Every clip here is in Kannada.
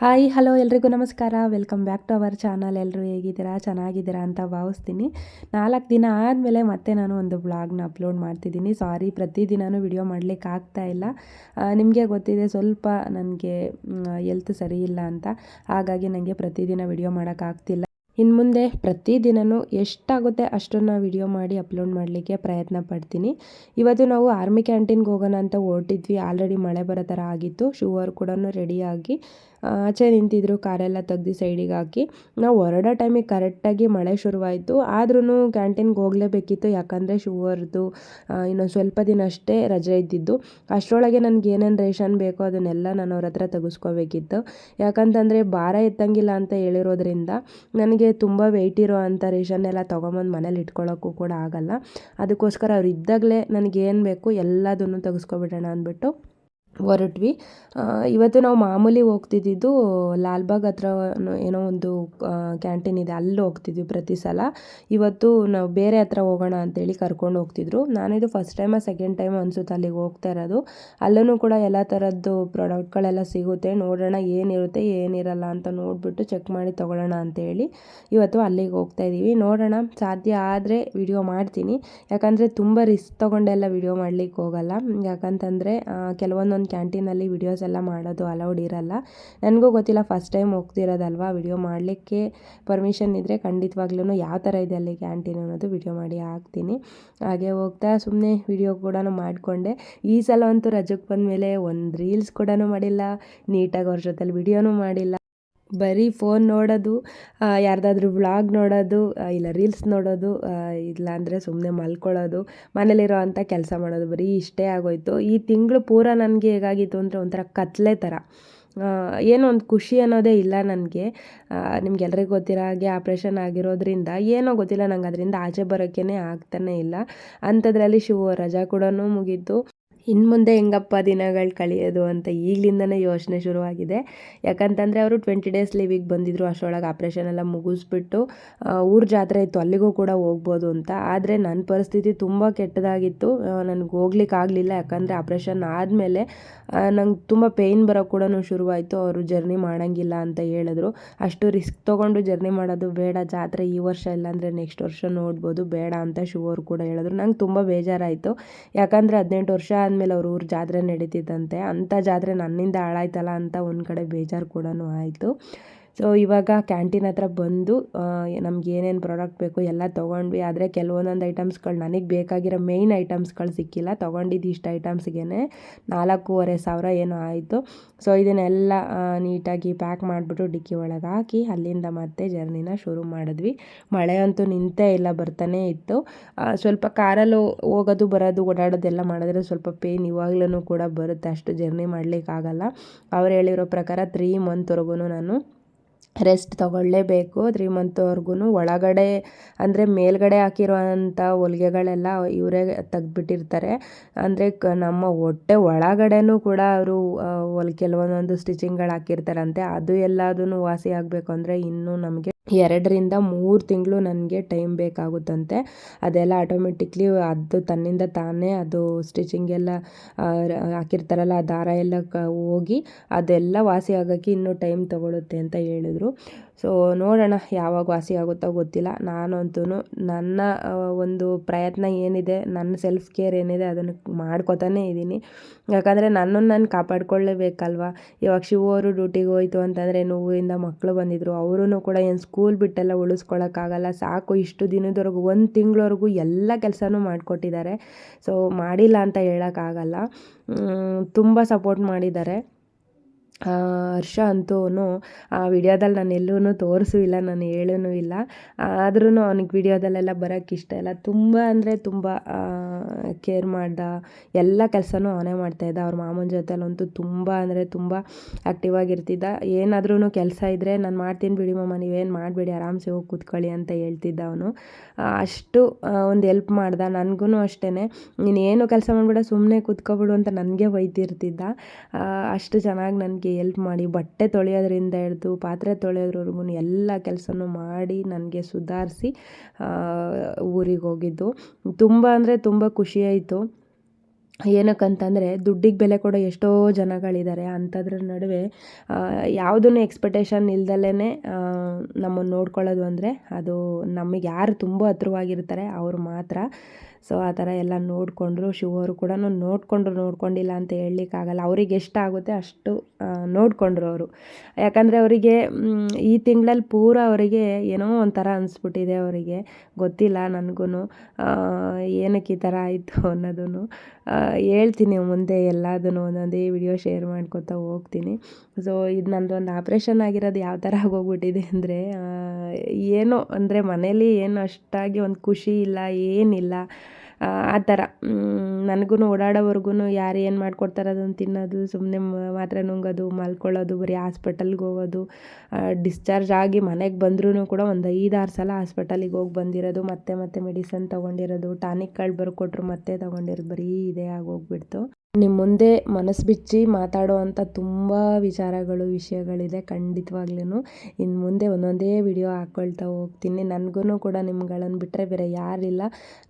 ಹಾಯ್ ಹಲೋ ಎಲ್ರಿಗೂ ನಮಸ್ಕಾರ. Welcome back to our channel. ಎಲ್ಲರೂ ಹೇಗಿದ್ದೀರಾ? ಚೆನ್ನಾಗಿದ್ದೀರಾ ಅಂತ ಭಾವಿಸ್ತೀನಿ. 4 ದಿನ ಆದಮೇಲೆ ಮತ್ತೆ ನಾನು ಒಂದು ವ್ಲಾಗ್ನ ಅಪ್ಲೋಡ್ ಮಾಡ್ತಿದ್ದೀನಿ. ಸಾರಿ, ಪ್ರತಿದಿನವೂ ವಿಡಿಯೋ ಮಾಡಲಿಕ್ಕೆ ಆಗ್ತಾ ಇಲ್ಲ. ನಿಮಗೆ ಗೊತ್ತಿದೆ, ಸ್ವಲ್ಪ ನನಗೆ ಹೆಲ್ತ್ ಸರಿ ಇಲ್ಲ ಅಂತ. ಹಾಗಾಗಿ ನನಗೆ ಪ್ರತಿದಿನ ವಿಡಿಯೋ ಮಾಡೋಕ್ಕಾಗ್ತಿಲ್ಲ. ಇನ್ನು ಮುಂದೆ ಪ್ರತಿದಿನವೂ ಎಷ್ಟಾಗುತ್ತೆ ಅಷ್ಟನ್ನು ವಿಡಿಯೋ ಮಾಡಿ ಅಪ್ಲೋಡ್ ಮಾಡಲಿಕ್ಕೆ ಪ್ರಯತ್ನ ಪಡ್ತೀನಿ. ಇವತ್ತು ನಾವು ಆರ್ಮಿ ಕ್ಯಾಂಟೀನ್ಗೆ ಹೋಗೋಣ ಅಂತ ಹೊರಟಿದ್ವಿ. ಆಲ್ರೆಡಿ ಮಳೆ ಬರೋ ಥರ ಆಗಿತ್ತು. ಶಿವರು ಕೂಡ ರೆಡಿಯಾಗಿ ಆಚೆ ನಿಂತಿದ್ರು. ಕಾರೆಲ್ಲ ತೆಗ್ದು ಸೈಡಿಗೆ ಹಾಕಿ ನಾವು ಹೊರಡೋ ಟೈಮಿಗೆ ಕರೆಕ್ಟಾಗಿ ಮಳೆ ಶುರುವಾಯಿತು. ಆದ್ರೂ ಕ್ಯಾಂಟೀನ್ಗೆ ಹೋಗಲೇಬೇಕಿತ್ತು. ಯಾಕಂದರೆ ಶಿವರ್ದು ಇನ್ನೊಂದು ಸ್ವಲ್ಪ ದಿನ ಅಷ್ಟೇ ರಜೆ ಇದ್ದಿದ್ದು. ಅಷ್ಟರೊಳಗೆ ನನಗೆ ಏನೇನು ರೇಷನ್ ಬೇಕೋ ಅದನ್ನೆಲ್ಲ ನಾನು ಅವ್ರ ಹತ್ರ ತೆಗೆಸ್ಕೋಬೇಕಿತ್ತು. ಯಾಕಂತಂದರೆ ಭಾರ ಎತ್ತಂಗಿಲ್ಲ ಅಂತ ಹೇಳಿರೋದ್ರಿಂದ ನನಗೆ ತುಂಬ ವೆಯ್ಟ್ ಇರೋ ಅಂಥ ರೇಷನ್ ಎಲ್ಲ ತೊಗೊಂಬಂದು ಮನೇಲಿ ಇಟ್ಕೊಳ್ಳೋಕ್ಕೂ ಕೂಡ ಆಗೋಲ್ಲ. ಅದಕ್ಕೋಸ್ಕರ ಅವ್ರು ಇದ್ದಾಗಲೇ ನನಗೇನು ಬೇಕು ಎಲ್ಲದನ್ನು ತೆಗೆಸ್ಕೊಬಿಡೋಣ ಅಂದ್ಬಿಟ್ಟು ಹೊರಟ್ವಿ. ಇವತ್ತು ನಾವು ಮಾಮೂಲಿ ಹೋಗ್ತಿದ್ದಿದ್ದು ಲಾಲ್ಬಾಗ್ ಹತ್ರ ಏನೋ ಒಂದು ಕ್ಯಾಂಟೀನ್ ಇದೆ, ಅಲ್ಲಿ ಹೋಗ್ತಿದ್ವಿ ಪ್ರತಿ ಸಲ. ಇವತ್ತು ನಾವು ಬೇರೆ ಹತ್ರ ಹೋಗೋಣ ಅಂತೇಳಿ ಕರ್ಕೊಂಡು ಹೋಗ್ತಿದ್ರು. ನಾನಿದು ಫಸ್ಟ್ ಟೈಮ ಸೆಕೆಂಡ್ ಟೈಮ್ ಅನಿಸುತ್ತೆ ಅಲ್ಲಿಗೆ ಹೋಗ್ತಾ ಇರೋದು. ಅಲ್ಲೂ ಕೂಡ ಎಲ್ಲ ಥರದ್ದು ಪ್ರಾಡಕ್ಟ್ಗಳೆಲ್ಲ ಸಿಗುತ್ತೆ. ನೋಡೋಣ ಏನಿರುತ್ತೆ ಏನಿರಲ್ಲ ಅಂತ ನೋಡಿಬಿಟ್ಟು ಚೆಕ್ ಮಾಡಿ ತೊಗೊಳ್ಳೋಣ ಅಂತೇಳಿ ಇವತ್ತು ಅಲ್ಲಿಗೆ ಹೋಗ್ತಾ ಇದ್ದೀವಿ. ನೋಡೋಣ, ಸಾಧ್ಯ ಆದರೆ ವಿಡಿಯೋ ಮಾಡ್ತೀನಿ. ಯಾಕಂದರೆ ತುಂಬ ರಿಸ್ಕ್ ತೊಗೊಂಡೆಲ್ಲ ವಿಡಿಯೋ ಮಾಡಲಿಕ್ಕೆ ಹೋಗಲ್ಲ. ಯಾಕಂತಂದರೆ ಕೆಲವೊಂದೊಂದು ಕ್ಯಾಂಟೀನಲ್ಲಿ ವಿಡಿಯೋಸ್ ಎಲ್ಲ ಮಾಡೋದು ಅಲೌಡ್ ಇರಲ್ಲ. ನನಗೂ ಗೊತ್ತಿಲ್ಲ, ಫಸ್ಟ್ ಟೈಮ್ ಹೋಗ್ತಿರೋದಲ್ವ. ವಿಡಿಯೋ ಮಾಡಲಿಕ್ಕೆ ಪರ್ಮಿಷನ್ ಇದ್ದರೆ ಖಂಡಿತವಾಗ್ಲೂ ಯಾವ ಥರ ಇದೆ ಅಲ್ಲಿ ಕ್ಯಾಂಟೀನ್ ಅನ್ನೋದು ವಿಡಿಯೋ ಮಾಡಿ ಹಾಕ್ತೀನಿ. ಹಾಗೆ ಹೋಗ್ತಾ ಸುಮ್ಮನೆ ವಿಡಿಯೋ ಕೂಡ ಮಾಡಿಕೊಂಡೆ. ಈ ಸಲ ಅಂತೂ ರಜಕ್ಕೆ ಬಂದಮೇಲೆ ಒಂದು ರೀಲ್ಸ್ ಕೂಡ ಮಾಡಿಲ್ಲ, ನೀಟಾಗಿ ಅವ್ರ ಜೊತೆಲಿ ವಿಡಿಯೋನೂ ಮಾಡಿಲ್ಲ. ಬರೀ ಫೋನ್ ನೋಡೋದು, ಯಾರ್ದಾದ್ರೂ ವ್ಲಾಗ್ ನೋಡೋದು, ಇಲ್ಲ ರೀಲ್ಸ್ ನೋಡೋದು, ಇಲ್ಲಾಂದರೆ ಸುಮ್ಮನೆ ಮಲ್ಕೊಳ್ಳೋದು, ಮನೇಲಿರೋ ಅಂಥ ಕೆಲಸ ಮಾಡೋದು, ಬರೀ ಇಷ್ಟೇ ಆಗೋಯ್ತು. ಈ ತಿಂಗಳು ಪೂರ ನನಗೆ ಹೇಗಾಗಿತ್ತು ಅಂದರೆ ಒಂಥರ ಕತ್ಲೆ ಥರ. ಏನೋ ಒಂದು ಖುಷಿ ಅನ್ನೋದೇ ಇಲ್ಲ ನನಗೆ. ನಿಮ್ಗೆಲ್ರಿಗೂ ಗೊತ್ತಿರೋ ಹಾಗೆ ಆಪ್ರೇಷನ್ ಆಗಿರೋದ್ರಿಂದ ಏನೋ ಗೊತ್ತಿಲ್ಲ, ನಂಗೆ ಅದರಿಂದ ಆಚೆ ಬರೋಕ್ಕೇ ಆಗ್ತಾನೇ ಇಲ್ಲ. ಅಂಥದ್ರಲ್ಲಿ ರಜಾ ಕೂಡ ಮುಗೀತು. ಇನ್ನು ಮುಂದೆ ಹೆಂಗಪ್ಪ ದಿನಗಳು ಕಳೆಯೋದು ಅಂತ ಈಗಲಿಂದನೇ ಯೋಚನೆ ಶುರುವಾಗಿದೆ. ಯಾಕಂತಂದರೆ ಅವರು 20 ಡೇಸ್ ಲೀವಿಗೆ ಬಂದಿದ್ದರು. ಅಷ್ಟರೊಳಗೆ ಆಪ್ರೇಷನ್ ಎಲ್ಲ ಮುಗಿಸ್ಬಿಟ್ಟು ಊರ ಜಾತ್ರೆ ಇತ್ತು, ಅಲ್ಲಿಗೂ ಕೂಡ ಹೋಗ್ಬೋದು ಅಂತ. ಆದರೆ ನನ್ನ ಪರಿಸ್ಥಿತಿ ತುಂಬ ಕೆಟ್ಟದಾಗಿತ್ತು. ನನಗೆ ಹೋಗ್ಲಿಕ್ಕೆ ಆಗಲಿಲ್ಲ. ಯಾಕಂದರೆ ಆಪ್ರೇಷನ್ ಆದಮೇಲೆ ನಂಗೆ ತುಂಬ ಪೇಯ್ನ್ ಬರೋ ಕೂಡ ಶುರುವಾಯಿತು. ಅವರು ಜರ್ನಿ ಮಾಡೋಂಗಿಲ್ಲ ಅಂತ ಹೇಳಿದ್ರು. ಅಷ್ಟು ರಿಸ್ಕ್ ತೊಗೊಂಡು ಜರ್ನಿ ಮಾಡೋದು ಬೇಡ, ಜಾತ್ರೆ ಈ ವರ್ಷ ಇಲ್ಲಾಂದರೆ ನೆಕ್ಸ್ಟ್ ವರ್ಷ ನೋಡ್ಬೋದು, ಬೇಡ ಅಂತ ಅವರು ಕೂಡ ಹೇಳಿದ್ರು. ನಂಗೆ ತುಂಬ ಬೇಜಾರಾಯಿತು. ಯಾಕಂದರೆ 18 ವರ್ಷ ಆದಮೇಲೆ ಅವ್ರ ಊರು ಜಾತ್ರೆ ನಡೀತಿದ್ದಂತೆ. ಅಂಥ ಜಾತ್ರೆ ನನ್ನಿಂದ ಹಾಳಾಯ್ತಲ್ಲ ಅಂತ ಒಂದು ಕಡೆ ಬೇಜಾರು ಕೂಡ ಆಯಿತು. ಸೊ ಇವಾಗ ಕ್ಯಾಂಟೀನ್ ಹತ್ರ ಬಂದು ನಮ್ಗೆ ಏನೇನು ಪ್ರಾಡಕ್ಟ್ ಬೇಕು ಎಲ್ಲ ತೊಗೊಂಡ್ವಿ. ಆದರೆ ಕೆಲವೊಂದೊಂದು ಐಟಮ್ಸ್ಗಳು ನನಗೆ ಬೇಕಾಗಿರೋ ಮೇಯ್ನ್ ಐಟಮ್ಸ್ಗಳು ಸಿಕ್ಕಿಲ್ಲ. ತೊಗೊಂಡಿದ್ದು ಇಷ್ಟು ಐಟಮ್ಸ್ಗೆ 4,500 ಏನೋ ಆಯಿತು. ಸೊ ಇದನ್ನೆಲ್ಲ ನೀಟಾಗಿ ಪ್ಯಾಕ್ ಮಾಡಿಬಿಟ್ಟು ಡಿಕ್ಕಿ ಒಳಗೆ ಹಾಕಿ ಅಲ್ಲಿಂದ ಮತ್ತೆ ಜರ್ನಿನ ಶುರು ಮಾಡಿದ್ವಿ. ಮಳೆ ಅಂತೂ ನಿಂತೇ ಇಲ್ಲ, ಬರ್ತಾನೇ ಇತ್ತು. ಸ್ವಲ್ಪ ಕಾರಲ್ಲಿ ಹೋಗೋದು ಬರೋದು ಓಡಾಡೋದೆಲ್ಲ ಮಾಡಿದ್ರೆ ಸ್ವಲ್ಪ ಪೇಯ್ನ್ ಇವಾಗ್ಲೂ ಕೂಡ ಬರುತ್ತೆ. ಅಷ್ಟು ಜರ್ನಿ ಮಾಡಲಿಕ್ಕಾಗಲ್ಲ. ಅವ್ರು ಹೇಳಿರೋ ಪ್ರಕಾರ 3 ಮಂತ್ವರೆಗೂ ನಾನು ರೆಸ್ಟ್ ತೊಗೊಳ್ಳೇಬೇಕು. 3 ಮಂತ್ವರೆಗೂ ಒಳಗಡೆ ಅಂದರೆ ಮೇಲ್ಗಡೆ ಹಾಕಿರೋ ಅಂಥ ಹೊಲಿಗೆಗಳೆಲ್ಲ ಇವರೇ ತೆಗ್ದುಬಿಟ್ಟಿರ್ತಾರೆ. ಅಂದರೆ ನಮ್ಮ ಹೊಟ್ಟೆ ಒಳಗಡೆನೂ ಕೂಡ ಅವರು ಕೆಲವೊಂದೊಂದು ಸ್ಟಿಚಿಂಗ್ಗಳು ಹಾಕಿರ್ತಾರಂತೆ. ಅದು ಎಲ್ಲದೂ ವಾಸಿ ಆಗಬೇಕು ಅಂದರೆ ಇನ್ನೂ ನಮಗೆ 2 ರಿಂದ 3 ತಿಂಗಳು ನನಗೆ ಟೈಮ್ ಬೇಕಾಗುತ್ತಂತೆ. ಅದೆಲ್ಲ ಆಟೋಮೆಟಿಕ್ಲಿ ಅದು ತನ್ನಿಂದ ತಾನೇ ಅದು ಸ್ಟಿಚಿಂಗೆಲ್ಲ ಹಾಕಿರ್ತಾರಲ್ಲ, ಆ ದಾರ ಎಲ್ಲ ಹೋಗಿ ಅದೆಲ್ಲ ವಾಸಿ ಆಗೋಕ್ಕೆ ಇನ್ನೂ ಟೈಮ್ ತೊಗೊಳುತ್ತೆ ಅಂತ ಹೇಳಿದ್ರು. ಸೊ ನೋಡೋಣ ಯಾವಾಗ ವಾಸಿ ಆಗುತ್ತೋ ಗೊತ್ತಿಲ್ಲ. ನಾನಂತೂ ನನ್ನ ಒಂದು ಪ್ರಯತ್ನ ಏನಿದೆ, ನನ್ನ ಸೆಲ್ಫ್ ಕೇರ್ ಏನಿದೆ ಅದನ್ನು ಮಾಡ್ಕೊತಾನೇ ಇದ್ದೀನಿ. ಯಾಕಂದರೆ ನನ್ನನ್ನು ನಾನು ಕಾಪಾಡ್ಕೊಳ್ಳೇಬೇಕಲ್ವ. ಇವಾಗ ಅವರು ಡ್ಯೂಟಿಗೆ ಹೋಯ್ತು ಅಂತಂದರೆ ನೋವಿಂದ ಮಕ್ಕಳು ಬಂದಿದ್ದರು. ಅವರೂ ಕೂಡ ಏನು ಸ್ಕೂಲ್ ಬಿಟ್ಟೆಲ್ಲ ಉಳಿಸ್ಕೊಳ್ಳೋಕ್ಕಾಗಲ್ಲ. ಸಾಕು, ಇಷ್ಟು ದಿನದವರೆಗೂ 1 ತಿಂಗಳವರೆಗೂ ಎಲ್ಲ ಕೆಲಸನೂ ಮಾಡಿಕೊಟ್ಟಿದ್ದಾರೆ. ಸೊ ಮಾಡಿಲ್ಲ ಅಂತ ಹೇಳೋಕ್ಕಾಗಲ್ಲ. ತುಂಬ ಸಪೋರ್ಟ್ ಮಾಡಿದ್ದಾರೆ. ಹರ್ಷ ಅಂತೂ ಆ ವಿಡಿಯೋದಲ್ಲಿ ನಾನು ಎಲ್ಲೂ ತೋರಿಸೂ ಇಲ್ಲ, ನಾನು ಹೇಳೂ ಇಲ್ಲ. ಆದ್ರೂ ಅವ್ನಿಗೆ ವಿಡಿಯೋದಲ್ಲೆಲ್ಲ ಬರೋಕ್ಕೆ ಇಷ್ಟ ಇಲ್ಲ. ತುಂಬ ಅಂದರೆ ತುಂಬ ಕೇರ್ ಮಾಡ್ದ. ಎಲ್ಲ ಕೆಲಸನೂ ಅವನೇ ಮಾಡ್ತಾಯಿದ್ದ. ಅವ್ರ ಮಾಮನ ಜೊತೆಲಂತೂ ತುಂಬ ಅಂದರೆ ತುಂಬ ಆ್ಯಕ್ಟಿವ್ ಆಗಿರ್ತಿದ್ದ. ಏನಾದ್ರೂ ಕೆಲಸ ಇದ್ದರೆ ನಾನು ಮಾಡ್ತೀನಿ ಬಿಡಿ ಮಮ್ಮ, ನೀವೇನು ಮಾಡಬೇಡಿ, ಆರಾಮ್ಸೆ ಹೋಗಿ ಕೂತ್ಕೊಳ್ಳಿ ಅಂತ ಹೇಳ್ತಿದ್ದ ಅವನು. ಅಷ್ಟು ಒಂದು ಹೆಲ್ಪ್ ಮಾಡ್ದ. ನನಗೂ ಅಷ್ಟೇ, ನೀನೇನು ಕೆಲಸ ಮಾಡಬೇಡ, ಸುಮ್ಮನೆ ಕೂತ್ಕೊಬಿಡು ಅಂತ ನನಗೆ ಬೈತಿರ್ತಿದ್ದ. ಅಷ್ಟು ಚೆನ್ನಾಗಿ ನನಗೆ ಹೆಲ್ಪ್ ಮಾಡಿ ಬಟ್ಟೆ ತೊಳೆಯೋದ್ರಿಂದ ಹಿಡ್ದು ಪಾತ್ರೆ ತೊಳೆಯೋದ್ರವರೆಗೂ ಎಲ್ಲ ಕೆಲಸನೂ ಮಾಡಿ ನನಗೆ ಸುಧಾರಿಸಿ ಊರಿಗೆ ಹೋಗಿದ್ದು. ತುಂಬ ಅಂದರೆ ತುಂಬ ಖುಷಿಯಾಯಿತು. ಏನಕ್ಕಂತಂದರೆ ದುಡ್ಡಿಗೆ ಬೆಲೆ ಕೊಡೋ ಎಷ್ಟೋ ಜನಗಳಿದ್ದಾರೆ. ಅಂಥದ್ರ ನಡುವೆ ಯಾವುದನ್ನು ಎಕ್ಸ್ಪೆಕ್ಟೇಷನ್ ಇಲ್ದಲೇ ನಮ್ಮನ್ನು ನೋಡ್ಕೊಳ್ಳೋದು ಅಂದರೆ ಅದು ನಮಗೆ ಯಾರು ತುಂಬ ಹತ್ರವಾಗಿರ್ತಾರೆ ಅವ್ರು ಮಾತ್ರ. ಸೊ ಆ ಥರ ಎಲ್ಲ ನೋಡಿಕೊಂಡ್ರು. ಶಿವು ಅವರು ಕೂಡ ನೋಡ್ಕೊಂಡಿಲ್ಲ ಅಂತ ಹೇಳಲಿಕ್ಕಾಗಲ್ಲ. ಅವ್ರಿಗೆ ಎಷ್ಟಾಗುತ್ತೆ ಅಷ್ಟು ನೋಡಿಕೊಂಡ್ರು ಅವರು. ಯಾಕಂದರೆ ಅವರಿಗೆ ಈ ತಿಂಗಳಲ್ಲಿ ಪೂರ ಅವರಿಗೆ ಏನೋ ಒಂಥರ ಅನಿಸ್ಬಿಟ್ಟಿದೆ ಅವರಿಗೆ. ಗೊತ್ತಿಲ್ಲ ನನಗೂ ಏನಕ್ಕೆ ಈ ಥರ ಆಯಿತು ಅನ್ನೋದನ್ನು. ಹೇಳ್ತೀನಿ ಮುಂದೆ ಎಲ್ಲದನ್ನು ಒಂದೊಂದೇ ವಿಡಿಯೋ ಶೇರ್ ಮಾಡ್ಕೊತಾ ಹೋಗ್ತೀನಿ. ಸೊ ಇದು ನಂದೊಂದು ಆಪ್ರೇಷನ್ ಆಗಿರೋದು ಯಾವ ಥರ ಆಗೋಗ್ಬಿಟ್ಟಿದೆ ಅಂದರೆ ಏನೋ ಅಂದರೆ ಮನೇಲಿ ಏನು ಅಷ್ಟಾಗಿ ಒಂದು ಖುಷಿ ಇಲ್ಲ, ಏನಿಲ್ಲ. ಆ ಥರ ನನಗೂ ಓಡಾಡೋವರ್ಗು ಯಾರು ಏನು ಮಾಡ್ಕೊಡ್ತಾರೆ ಅದನ್ನು ತಿನ್ನೋದು, ಸುಮ್ಮನೆ ಮಾತ್ರೆ ನುಂಗೋದು, ಮಲ್ಕೊಳ್ಳೋದು, ಬರೀ ಹಾಸ್ಪಿಟಲ್ಗೆ ಹೋಗೋದು. ಡಿಸ್ಚಾರ್ಜ್ ಆಗಿ ಮನೆಗೆ ಬಂದ್ರೂ ಕೂಡ ಒಂದು 5-6 ಸಲ ಹಾಸ್ಪಿಟಲಿಗೆ ಹೋಗಿ ಬಂದಿರೋದು, ಮತ್ತೆ ಮೆಡಿಸನ್ ತೊಗೊಂಡಿರೋದು, ಟಾನಿಕ್ಗಳು ಬರ್ಕೊಟ್ರು ಮತ್ತೆ ತೊಗೊಂಡಿರೋದು, ಬರೀ ಇದೇ ಆಗೋಗ್ಬಿಡ್ತು. ನಿಮ್ಮ ಮುಂದೆ ಮನಸ್ಸು ಬಿಚ್ಚಿ ಮಾತಾಡೋ ಅಂಥ ತುಂಬ ವಿಷಯಗಳಿದೆ ಖಂಡಿತವಾಗ್ಲೂ. ಇನ್ನು ಮುಂದೆ ಒಂದೊಂದೇ ವಿಡಿಯೋ ಹಾಕ್ಕೊಳ್ತಾ ಹೋಗ್ತೀನಿ. ನನಗೂ ಕೂಡ ನಿಮ್ಗಳನ್ನು ಬಿಟ್ಟರೆ ಬೇರೆ ಯಾರಿಲ್ಲ.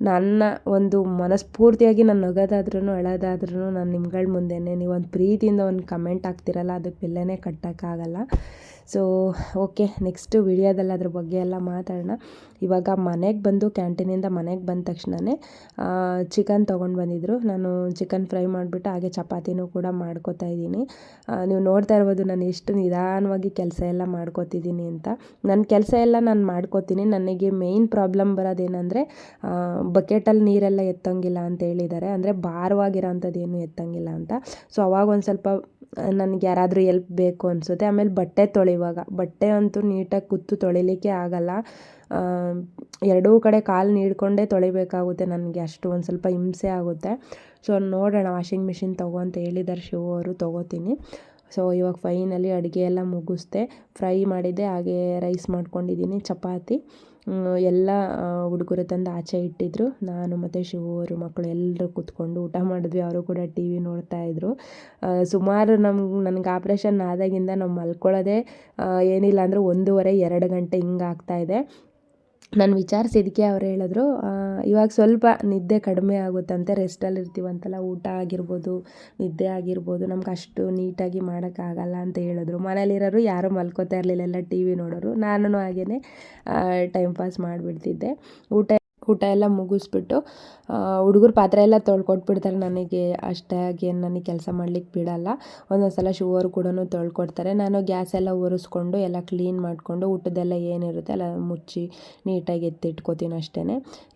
ನನ್ನ ಒಂದು ಮನಸ್ಫೂರ್ತಿಯಾಗಿ ನಾನು ನಗೋದಾದ್ರೂ ಅಳೋದಾದ್ರೂ ನಾನು ನಿಮ್ಗಳ ಮುಂದೆನೇ. ನೀವೊಂದು ಪ್ರೀತಿಯಿಂದ ಒಂದು ಕಮೆಂಟ್ ಹಾಕ್ತಿರಲ್ಲ, ಅದಕ್ಕೆ ಬೆಲೆನೇ ಕಟ್ಟೋಕ್ಕಾಗಲ್ಲ. ಸೊ ಓಕೆ, ನೆಕ್ಸ್ಟು ವಿಡಿಯೋದಲ್ಲಿ ಅದ್ರ ಬಗ್ಗೆ ಎಲ್ಲ ಮಾತಾಡೋಣ. ಇವಾಗ ಮನೆಗೆ ಬಂದು ಕ್ಯಾಂಟೀನಿಂದ ಮನೆಗೆ ಬಂದ ತಕ್ಷಣವೇ ಚಿಕನ್ ತೊಗೊಂಡು ಬಂದಿದ್ದರು. ನಾನು ಚಿಕನ್ ಫ್ರೈ ಮಾಡಿಬಿಟ್ಟು ಹಾಗೆ ಚಪಾತಿನೂ ಕೂಡ ಮಾಡ್ಕೊತಾ ಇದ್ದೀನಿ. ನೀವು ನೋಡ್ತಾ ಇರ್ಬೋದು ನಾನು ಎಷ್ಟು ನಿಧಾನವಾಗಿ ಕೆಲಸ ಎಲ್ಲ ಮಾಡ್ಕೊತಿದ್ದೀನಿ ಅಂತ. ನನ್ನ ಕೆಲಸ ಎಲ್ಲ ನಾನು ಮಾಡ್ಕೊತೀನಿ. ನನಗೆ ಮೇಯ್ನ್ ಪ್ರಾಬ್ಲಮ್ ಬರೋದೇನೆಂದರೆ ಬಕೆಟಲ್ಲಿ ನೀರೆಲ್ಲ ಎತ್ತಂಗಿಲ್ಲ ಅಂತ ಹೇಳಿದ್ದಾರೆ. ಅಂದರೆ ಭಾರವಾಗಿರೋ ಅಂಥದ್ದೇನು ಎತ್ತಂಗಿಲ್ಲ ಅಂತ. ಸೊ ಅವಾಗ ಒಂದು ಸ್ವಲ್ಪ ನನಗೆ ಯಾರಾದರೂ ಎಲ್ಪ್ ಬೇಕು ಅನಿಸುತ್ತೆ. ಆಮೇಲೆ ಬಟ್ಟೆ ಅಂತೂ ನೀಟಾಗಿ ಕೂತು ತೊಳಿಲಿಕ್ಕೆ ಆಗಲ್ಲ. ಎರಡೂ ಕಡೆ ಕಾಲು ನೀಡ್ಕೊಂಡೇ ತೊಳಿಬೇಕಾಗುತ್ತೆ. ನನಗೆ ಅಷ್ಟು ಒಂದು ಸ್ವಲ್ಪ ಹಿಂಸೆ ಆಗುತ್ತೆ. ಸೊ ನೋಡೋಣ, ವಾಷಿಂಗ್ ಮಿಷಿನ್ ತಗೋ ಅಂತ ಹೇಳಿದ್ದಾರೆ ಶಿವು ಅವರು, ತೊಗೋತೀನಿ. ಸೊ ಇವಾಗ ಫೈನಲಿ ಅಡುಗೆ ಎಲ್ಲ ಮುಗಿಸ್ದೆ. ಫ್ರೈ ಮಾಡಿದ್ದೆ, ಹಾಗೆ ರೈಸ್ ಮಾಡ್ಕೊಂಡಿದ್ದೀನಿ, ಚಪಾತಿ ಎಲ್ಲ ಹುಡುಗರು ತಂದು ಆಚೆ ಇಟ್ಟಿದ್ರು. ನಾನು ಮತ್ತು ಶಿವು ಅವರು ಮಕ್ಕಳು ಎಲ್ಲರೂ ಕೂತ್ಕೊಂಡು ಊಟ ಮಾಡಿದ್ವಿ. ಅವರು ಕೂಡ ಟಿ ವಿ ನೋಡ್ತಾಯಿದ್ರು. ಸುಮಾರು ನನಗೆ ಆಪ್ರೇಷನ್ ಆದಾಗಿಂದ ನಾವು ಮಲ್ಕೊಳ್ಳೋದೇ ಏನಿಲ್ಲ ಅಂದರೆ 1:30-2 ಗಂಟೆ ಹಿಂಗೆ ಆಗ್ತಾಯಿದೆ. ನಾನು ವಿಚಾರಿಸಿದ್ದಕ್ಕೆ ಅವ್ರು ಹೇಳಿದ್ರು ಇವಾಗ ಸ್ವಲ್ಪ ನಿದ್ದೆ ಕಡಿಮೆ ಆಗುತ್ತಂತೆ, ರೆಸ್ಟಲ್ಲಿ ಇರ್ತೀವಂತಲ್ಲ, ಊಟ ಆಗಿರ್ಬೋದು, ನಿದ್ದೆ ಆಗಿರ್ಬೋದು, ನಮ್ಗೆ ಅಷ್ಟು ನೀಟಾಗಿ ಮಾಡೋಕ್ಕಾಗಲ್ಲ ಅಂತ ಹೇಳಿದ್ರು. ಮನೇಲಿರೋರು ಯಾರೂ ಮಲ್ಕೋತಾ ಇರಲಿಲ್ಲ, ಎಲ್ಲ ಟಿ ವಿ ನೋಡೋರು. ನಾನು ಹಾಗೇ ಟೈಮ್ ಪಾಸ್ ಮಾಡಿಬಿಡ್ತಿದ್ದೆ. ಊಟ ಎಲ್ಲ ಮುಗಿಸ್ಬಿಟ್ಟು ಹುಡುಗರು ಪಾತ್ರೆ ಎಲ್ಲ ತೊಳ್ಕೊಟ್ಬಿಡ್ತಾರೆ. ನನಗೆ ಅಷ್ಟಾಗಿ ಏನು ನನಗೆ ಕೆಲಸ ಮಾಡ್ಲಿಕ್ಕೆ ಬಿಡಲ್ಲ. ಒಂದೊಂದು ಸಲ ಶಿವು ಅವರು ಕೂಡ ತೊಳ್ಕೊಡ್ತಾರೆ. ನಾನು ಗ್ಯಾಸ್ ಎಲ್ಲ ಒರೆಸ್ಕೊಂಡು ಎಲ್ಲ ಕ್ಲೀನ್ ಮಾಡಿಕೊಂಡು ಊಟದ್ದೆಲ್ಲ ಏನಿರುತ್ತೆ ಎಲ್ಲ ಮುಚ್ಚಿ ನೀಟಾಗಿ ಎತ್ತಿಟ್ಕೋತೀನಿ ಅಷ್ಟೇ.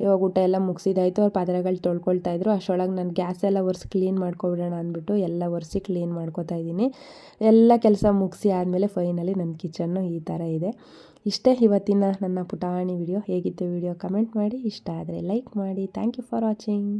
ಇವಾಗ ಊಟ ಎಲ್ಲ ಮುಗಿಸಿದಾಯ್ತು. ಅವ್ರು ಪಾತ್ರೆಗಳು ತೊಳ್ಕೊಳ್ತಾಯಿದ್ರು. ಅಷ್ಟರೊಳಗೆ ನಾನು ಗ್ಯಾಸ್ ಎಲ್ಲ ಒರೆಸಿ ಕ್ಲೀನ್ ಮಾಡ್ಕೊಬಿಡೋಣ ಅಂದ್ಬಿಟ್ಟು ಎಲ್ಲ ಒರೆಸಿ ಕ್ಲೀನ್ ಮಾಡ್ಕೊತಾ ಇದ್ದೀನಿ. ಎಲ್ಲ ಕೆಲಸ ಮುಗಿಸಿ ಆದಮೇಲೆ ಫೈನಲಿ ನನ್ನ ಕಿಚನ್ನು ಈ ಥರ ಇದೆ. ಇಷ್ಟೇ ಇವತ್ತಿನ ನನ್ನ ಪುಟಾಣಿ ವಿಡಿಯೋ. ಹೇಗಿತ್ತು ವಿಡಿಯೋ ಕಮೆಂಟ್ ಮಾಡಿ. ಇಷ್ಟ ಆದರೆ ಲೈಕ್ ಮಾಡಿ. Thank you for watching.